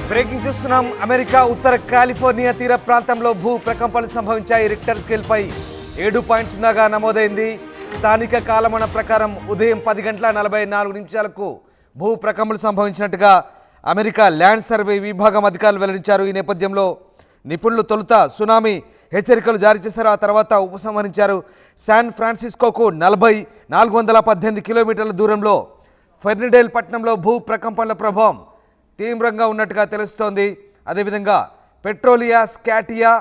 Breaking చూస్తున్నాం. America ఉత్తర California తీర ప్రాంతంలో భూ ప్రకంపనలు సంభవించాయి. రిక్టర్ స్కేల్పై 7.0గా నమోదైంది. స్థానిక కాలమాన ప్రకారం ఉదయం 10:44 భూ ప్రకంపనలు సంభవించినట్టుగా అమెరికా ల్యాండ్ సర్వే విభాగం అధికారులు వెల్లడించారు. ఈ నేపథ్యంలో నిపుణులు తొలుత సునామీ హెచ్చరికలు జారీ చేశారు. ఆ తర్వాత ఉపసంహరించారు. శాన్ ఫ్రాన్సిస్కోకు 418 కిలోమీటర్ల దూరంలో ఫెర్నిడేల్ పట్టణంలో భూ ప్రకంపనల ప్రభావం తీవ్రంగా ఉన్నట్టుగా తెలుస్తోంది. అదేవిధంగా పెట్రోలియా, స్కాటియా,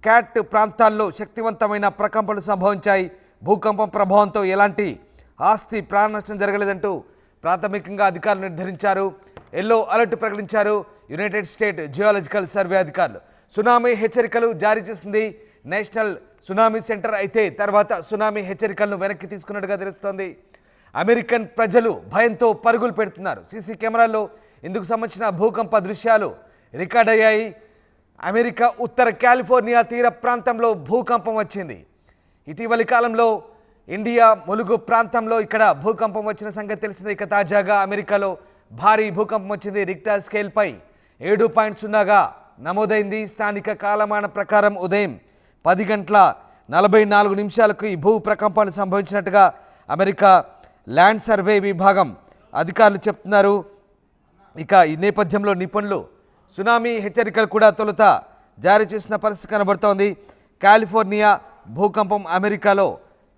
క్యాట్ ప్రాంతాల్లో శక్తివంతమైన ప్రకంపనలు సంభవించాయి. భూకంపం ప్రభావంతో ఎలాంటి ఆస్తి ప్రాణ నష్టం జరగలేదంటూ ప్రాథమికంగా అధికారులు నిర్ధారించారు. ఎల్లో అలర్ట్ ప్రకటించారు యునైటెడ్ స్టేట్ జియోలాజికల్ సర్వే అధికారులు. సునామీ హెచ్చరికలు జారీ చేసింది నేషనల్ సునామీ సెంటర్. అయితే తర్వాత సునామీ హెచ్చరికలను వెనక్కి తీసుకున్నట్టుగా తెలుస్తోంది. అమెరికన్ ప్రజలు భయంతో పరుగులు పెడుతున్నారు. సీసీ కెమెరాల్లో ఇందుకు సంబంధించిన భూకంప దృశ్యాలు రికార్డ్ అయ్యాయి. అమెరికా ఉత్తర కాలిఫోర్నియా తీర ప్రాంతంలో భూకంపం వచ్చింది. ఇటీవలి కాలంలో ఇండియా ములుగు ప్రాంతంలో ఇక్కడ భూకంపం వచ్చిన సంగతి తెలిసింది. ఇక తాజాగా అమెరికాలో భారీ భూకంపం వచ్చింది. రిక్టర్ స్కేల్పై 7.0గా నమోదైంది. స్థానిక కాలమాన ప్రకారం ఉదయం 10:44 ఈ భూ ప్రకంపనలు సంభవించినట్టుగా అమెరికా ల్యాండ్ సర్వే విభాగం అధికారులు చెప్తున్నారు. ఇక ఈ నేపథ్యంలో నిపుణులు సునామీ హెచ్చరికలు కూడా తొలుత జారీ చేసిన పరిస్థితి కనబడుతోంది. కాలిఫోర్నియా భూకంపం, అమెరికాలో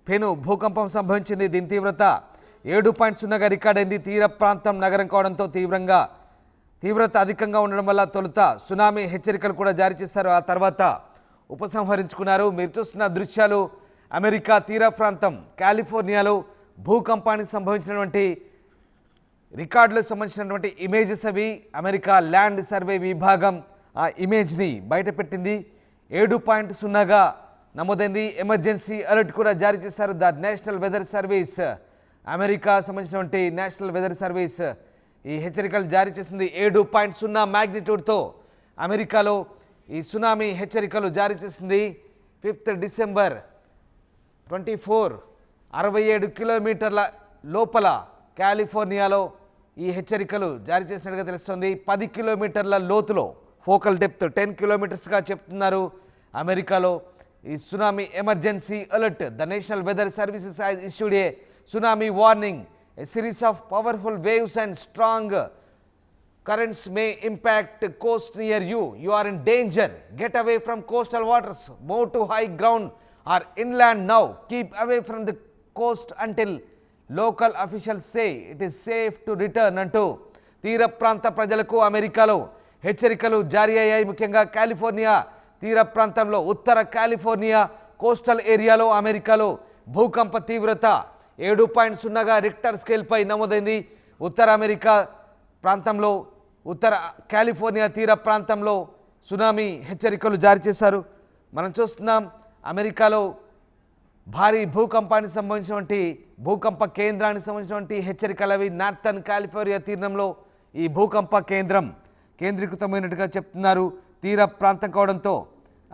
పెను భూకంపం సంభవించింది. దీని తీవ్రత 7.0గా రికార్డైంది. తీర ప్రాంతం నగరం కావడంతో తీవ్రత అధికంగా ఉండడం వల్ల తొలుత సునామీ హెచ్చరికలు కూడా జారీ చేశారు. ఆ తర్వాత ఉపసంహరించుకున్నారు. మీరు చూస్తున్న దృశ్యాలు అమెరికా తీర ప్రాంతం కాలిఫోర్నియాలో భూకంపానికి సంభవించినటువంటి రికార్డులకు సంబంధించినటువంటి ఇమేజెస్ అవి. అమెరికా ల్యాండ్ సర్వే విభాగం ఆ ఇమేజ్ని బయటపెట్టింది. 7.0గా నమోదైంది. ఎమర్జెన్సీ అలర్ట్ కూడా జారీ చేశారు. The national weather service, America సంబంధించినటువంటి నేషనల్ వెదర్ సర్వీస్ ఈ హెచ్చరికలు జారీ చేసింది. 7.0 మ్యాగ్నిట్యూడ్తో అమెరికాలో ఈ సునామీ హెచ్చరికలు జారీ చేసింది. 5 డిసెంబర్ 24 67 కిలోమీటర్ల లోపల కాలిఫోర్నియాలో ఈ హెచ్చరికలు జారీ చేసినట్టుగా తెలుస్తుంది. 10 కిలోమీటర్ల లోతులో ఫోకల్ డెప్త్ 10 కిలోమీటర్స్గా చెప్తున్నారు. అమెరికాలో ఈ tsunami emergency alert. The national weather services has issued a tsunami warning. A series of powerful waves and strong currents may impact coast near you. You are in danger. Get away from coastal waters. Move to high ground or inland now. Keep away from the coast until local officials say it is safe to return అంటూ తీర ప్రాంత ప్రజలకు అమెరికాలో హెచ్చరికలు జారీ అయ్యాయి. ముఖ్యంగా California తీర ప్రాంతంలో, ఉత్తర కాలిఫోర్నియా కోస్టల్ ఏరియాలో అమెరికాలో భూకంప తీవ్రత 7.0గా రిక్టర్ స్కేల్పై నమోదైంది. ఉత్తర అమెరికా ప్రాంతంలో, ఉత్తర కాలిఫోర్నియా తీర ప్రాంతంలో సునామీ హెచ్చరికలు జారీ చేశారు. మనం చూస్తున్నాం అమెరికాలో భారీ భూకంపానికి సంబంధించినటువంటి భూకంప కేంద్రానికి సంబంధించినటువంటి హెచ్చరికలు అవి. నార్థన్ కాలిఫోర్నియా తీరంలో ఈ భూకంప కేంద్రం కేంద్రీకృతమైనట్టుగా చెప్తున్నారు. తీర ప్రాంతం కావడంతో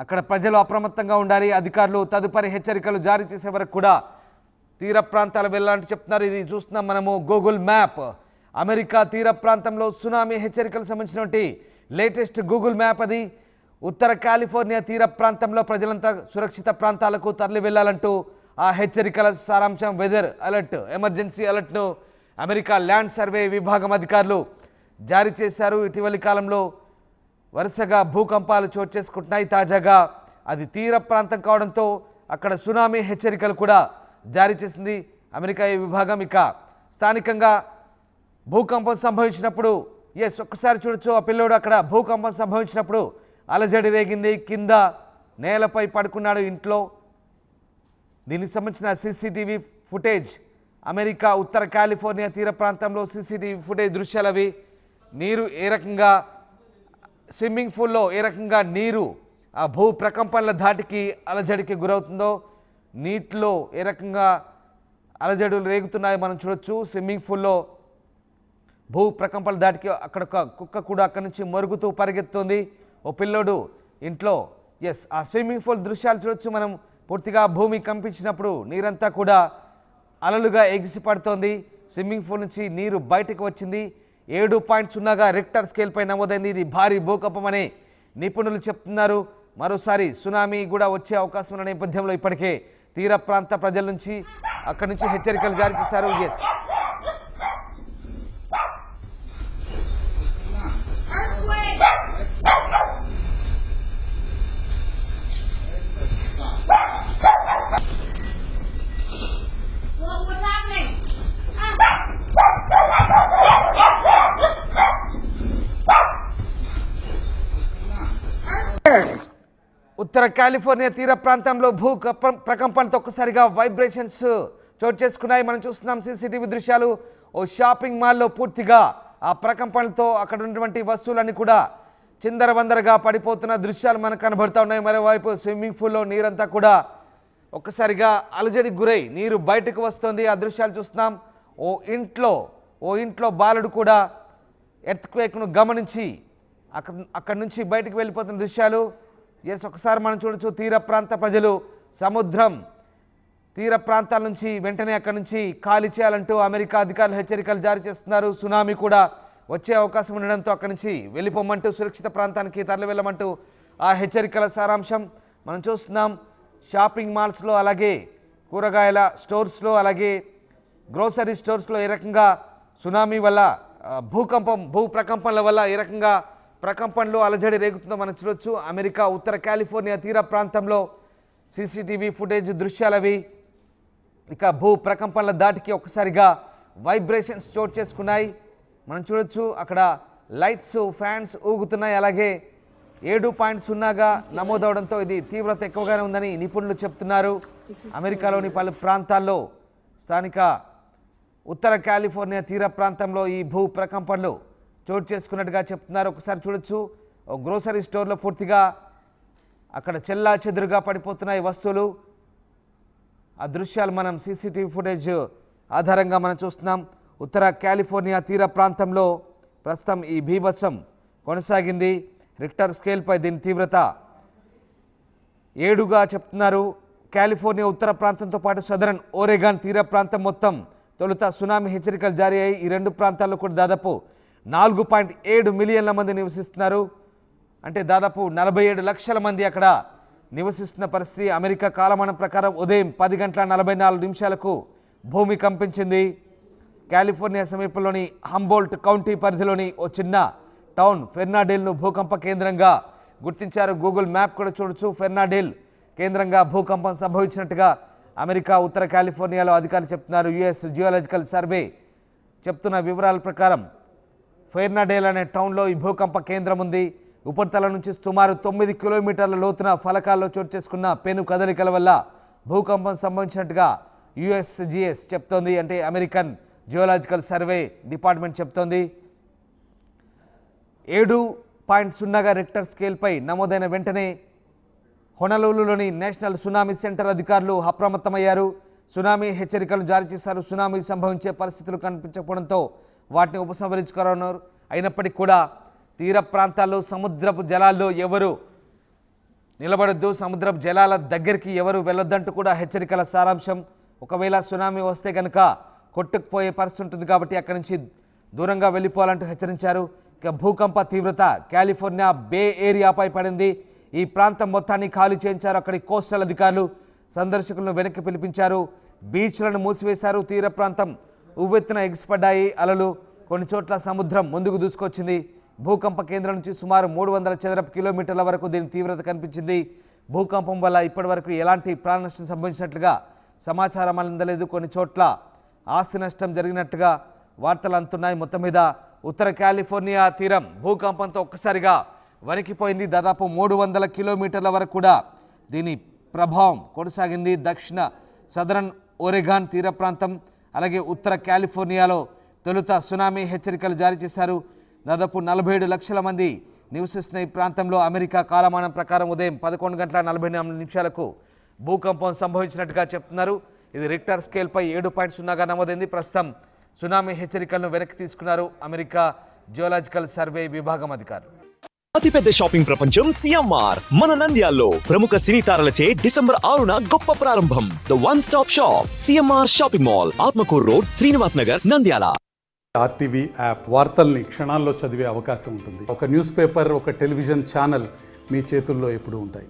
అక్కడ ప్రజలు అప్రమత్తంగా ఉండాలి. అధికారులు తదుపరి హెచ్చరికలు జారీ చేసే వరకు కూడా తీర ప్రాంతాలు వెళ్ళాలంటూ చెప్తున్నారు. ఇది చూస్తున్నాం మనము గూగుల్ మ్యాప్. అమెరికా తీర ప్రాంతంలో సునామీ హెచ్చరికలకు సంబంధించినటువంటి లేటెస్ట్ గూగుల్ మ్యాప్ అది. ఉత్తర కాలిఫోర్నియా తీర ప్రాంతంలో ప్రజలంతా సురక్షిత ప్రాంతాలకు తరలి వెళ్ళాలంటూ ఆ హెచ్చరికల సారాంశం వెదర్ అలర్ట్, ఎమర్జెన్సీ అలర్ట్ను అమెరికా ల్యాండ్ సర్వే విభాగం అధికారులు జారీ చేశారు. ఇటీవలి కాలంలో వరుసగా భూకంపాలు చోటు చేసుకుంటున్నాయి. తాజాగా అది తీర ప్రాంతం కావడంతో అక్కడ సునామీ హెచ్చరికలు కూడా జారీ చేసింది అమెరికా ఈ విభాగం. ఇక స్థానికంగా భూకంపం సంభవించినప్పుడు ఒక్కసారి చూడొచ్చు. ఆ పిల్లోడు అక్కడ భూకంపం సంభవించినప్పుడు అలజడి రేగింది. కింద నేలపై పడుకున్నాడు ఇంట్లో. దీనికి సంబంధించిన సీసీటీవీ ఫుటేజ్ అమెరికా ఉత్తర కాలిఫోర్నియా తీర ప్రాంతంలో సీసీటీవీ ఫుటేజ్ దృశ్యాలు అవి. నీరు ఏ రకంగా, స్విమ్మింగ్ పూల్లో ఏ రకంగా నీరు ఆ భూ ప్రకంపనల ధాటికి అలజడికి గురవుతుందో, నీటిలో ఏ రకంగా అలజడులు రేగుతున్నాయో మనం చూడొచ్చు. స్విమ్మింగ్ పూల్లో భూ ప్రకంపనల ధాటికి అక్కడ ఒక కుక్క కూడా అక్కడి నుంచి మరుగుతూ పరిగెత్తుంది. ఓ పిల్లోడు ఇంట్లో. ఆ స్విమ్మింగ్ పూల్ దృశ్యాలు చూడొచ్చు మనం. పూర్తిగా భూమి కంపించినప్పుడు నీరంతా కూడా అలలుగా ఎగిసి పడుతోంది. స్విమ్మింగ్ పూల్ నుంచి నీరు బయటకు వచ్చింది. 7.0గా రిక్టర్ స్కేల్పై నమోదైంది. ఇది భారీ భూకంపం అని నిపుణులు చెప్తున్నారు. మరోసారి సునామీ కూడా వచ్చే అవకాశం ఉన్న నేపథ్యంలో ఇప్పటికే తీర ప్రాంత ప్రజల నుంచి అక్కడి నుంచి హెచ్చరికలు జారీ చేశారు. ఎస్ ఉత్తర కాలిఫోర్నియా తీర ప్రాంతంలో ప్రకంపనతో ఒక్కసారిగా వైబ్రేషన్స్ చోటు చేసుకున్నాయి. మనం చూస్తున్నాం సీసీటీవీ దృశ్యాలు. ఓ షాపింగ్ మాల్లో పూర్తిగా ఆ ప్రకంపనలతో అక్కడ ఉన్నటువంటి వస్తువులన్నీ కూడా చిందరవందరగా పడిపోతున్న దృశ్యాలు మనకు కనబడుతూ ఉన్నాయి. మరోవైపు స్విమ్మింగ్ పూల్లో నీరంతా కూడా ఒక్కసారిగా అలజడికి గురై నీరు బయటకు వస్తుంది. ఆ దృశ్యాలు చూస్తున్నాం. ఓ ఇంట్లో బాలుడు కూడా ఎర్త్క్వేక్ను గమనించి అక్కడి నుంచి బయటకు వెళ్ళిపోతున్న దృశ్యాలు. ఒకసారి మనం చూడొచ్చు. తీర ప్రాంత ప్రజలు సముద్రం తీర ప్రాంతాల నుంచి వెంటనే అక్కడి నుంచి ఖాళీ చేయాలంటూ అమెరికా అధికారులు హెచ్చరికలు జారీ చేస్తున్నారు. సునామీ కూడా వచ్చే అవకాశం ఉండడంతో అక్కడి నుంచి వెళ్ళిపోమంటూ సురక్షిత ప్రాంతానికి తరలి వెళ్ళమంటూ ఆ హెచ్చరికల సారాంశం మనం చూస్తున్నాం. షాపింగ్ మాల్స్లో, అలాగే కూరగాయల స్టోర్స్లో, అలాగే గ్రోసరీ స్టోర్స్లో ఏ రకంగా సునామీ వల్ల భూ ప్రకంపనల వల్ల ఏ రకంగా ప్రకంపనలు అలజడి రేగుతుందో మనం చూడొచ్చు. అమెరికా ఉత్తర కాలిఫోర్నియా తీర ప్రాంతంలో సీసీటీవీ ఫుటేజ్ దృశ్యాలవి. ఇక భూ ప్రకంపనల దాటికి ఒక్కసారిగా వైబ్రేషన్స్ చోటు చేసుకున్నాయి. మనం చూడొచ్చు అక్కడ లైట్స్, ఫ్యాన్స్ ఊగుతున్నాయి. అలాగే 7.0గా నమోదవడంతో ఇది తీవ్రత ఎక్కువగానే ఉందని నిపుణులు చెప్తున్నారు. అమెరికాలోని పలు ప్రాంతాల్లో స్థానిక ఉత్తర కాలిఫోర్నియా తీర ప్రాంతంలో ఈ భూ ప్రకంపనలు చోటు చేసుకున్నట్టుగా చెప్తున్నారు. ఒకసారి చూడొచ్చు. గ్రోసరీ స్టోర్లో పూర్తిగా అక్కడ చెల్లా చెదురుగా పడిపోతున్నాయి వస్తువులు. ఆ దృశ్యాలు మనం సీసీటీవీ ఫుటేజ్ ఆధారంగా మనం చూస్తున్నాం. ఉత్తర కాలిఫోర్నియా తీర ప్రాంతంలో ప్రస్తుతం ఈ బీభత్సం కొనసాగింది. రిక్టర్ స్కేల్పై దీని తీవ్రత 7గా చెప్తున్నారు. కాలిఫోర్నియా ఉత్తర ప్రాంతంతో పాటు సదరన్ ఓరెగాన్ తీర ప్రాంతం మొత్తం తొలుత సునామీ హెచ్చరికలు జారీ అయ్యి ఈ రెండు ప్రాంతాల్లో కూడా దాదాపు 4.7 మిలియన్ల మంది నివసిస్తున్నారు. అంటే దాదాపు 47 లక్షల మంది అక్కడ నివసిస్తున్న పరిస్థితి. అమెరికా కాలమానం ప్రకారం ఉదయం 10:44 భూమి కంపించింది. కాలిఫోర్నియా సమీపంలోని హంబోల్ట్ కౌంటీ పరిధిలోని ఓ చిన్న టౌన్ ఫెర్నాడేల్ను భూకంప కేంద్రంగా గుర్తించారు. గూగుల్ మ్యాప్ కూడా చూడొచ్చు. ఫెర్నాడేల్ కేంద్రంగా భూకంపం సంభవించినట్టుగా అమెరికా ఉత్తర కాలిఫోర్నియాలో అధికారులు చెప్తున్నారు. యుఎస్ జియోలాజికల్ సర్వే చెప్తున్న వివరాల ప్రకారం ఫెర్నాడేల్ అనే టౌన్లో ఈ భూకంప కేంద్రం ఉంది. ఉపరితలం నుంచి సుమారు 9 కిలోమీటర్ల లోతున ఫలకాల్లో చోటు చేసుకున్న పెను కదలికల వల్ల భూకంపం సంభవించినట్టుగా యుఎస్జిఎస్ చెప్తోంది. అంటే అమెరికన్ జియోలాజికల్ సర్వే డిపార్ట్మెంట్ చెప్తోంది. 7.0గా రిక్టర్ స్కేల్పై నమోదైన వెంటనే హొనలూలులోని నేషనల్ సునామీ సెంటర్ అధికారులు అప్రమత్తమయ్యారు. సునామీ హెచ్చరికలు జారీ చేశారు. సునామీ సంభవించే పరిస్థితులు కనిపించకపోవడంతో వాటిని ఉపసంహరించుకోనున్నారు. అయినప్పటికీ కూడా తీర ప్రాంతాల్లో సముద్రపు జలాల్లో ఎవరు నిలబడొద్దు, సముద్రపు జలాల దగ్గరికి ఎవరు వెళ్ళొద్దంటూ కూడా హెచ్చరికల సారాంశం. ఒకవేళ సునామీ వస్తే కనుక కొట్టుకుపోయే పరిస్థితి ఉంటుంది కాబట్టి అక్కడి నుంచి దూరంగా వెళ్ళిపోవాలంటూ హెచ్చరించారు. ఇక భూకంప తీవ్రత కాలిఫోర్నియా బే ఏరియాపై పడింది. ఈ ప్రాంతం మొత్తాన్ని ఖాళీ చేయించారు. అక్కడి కోస్టల్ అధికారులు సందర్శకులను వెనక్కి పిలిపించారు. బీచ్లను మూసివేశారు. తీర ప్రాంతం ఉవ్వెత్తున ఎగిసిపడ్డాయి అలలు. కొన్ని చోట్ల సముద్రం ముందుకు దూసుకొచ్చింది. భూకంప కేంద్రం నుంచి సుమారు 300 చదరపు కిలోమీటర్ల వరకు దీని తీవ్రత కనిపించింది. భూకంపం వల్ల ఇప్పటి వరకు ఎలాంటి ప్రాణ నష్టం సంభవించినట్లుగా సమాచారం అందలేదు. కొన్ని చోట్ల ఆస్తి నష్టం జరిగినట్టుగా వార్తలు అందుతున్నాయి. మొత్తం మీద ఉత్తర కాలిఫోర్నియా తీరం భూకంపంతో ఒక్కసారిగా వణికిపోయింది. దాదాపు 300 కిలోమీటర్ల వరకు కూడా దీని ప్రభావం కొనసాగింది. దక్షిణ సదరన్ ఓరెగాన్ తీర ప్రాంతం, అలాగే ఉత్తర కాలిఫోర్నియాలో తొలుత సునామీ హెచ్చరికలు జారీ చేశారు. దాదాపు 47 లక్షల మంది నివసిస్తున్న ఈ ప్రాంతంలో అమెరికా కాలమానం ప్రకారం ఉదయం 11:44 భూకంపం సంభవించినట్టుగా చెప్తున్నారు. ఇది రిక్టర్ స్కేల్పై 7.0గా నమోదైంది. ప్రస్తుతం సునామీ హెచ్చరికలను వెనక్కి తీసుకున్నారు అమెరికా జియోలాజికల్ సర్వే విభాగం అధికారులు. అతిపెద్ద షాపింగ్ ప్రపంచం సిఎంఆర్ మన నంద్యాల్లో ప్రముఖ సినీ తారలచే డిసెంబర్ 6న గొప్ప ప్రారంభం. The one stop shop CMR shopping mall, Atmakur road, Srinivas Nagar, Nandyal. RTV app వార్తల్ని క్షణాల్లో చదివే అవకాశం ఉంటుంది. ఒక న్యూస్ పేపర్, ఒక టెలివిజన్ ఛానల్ మీ చేతుల్లో ఎప్పుడూ ఉంటాయి.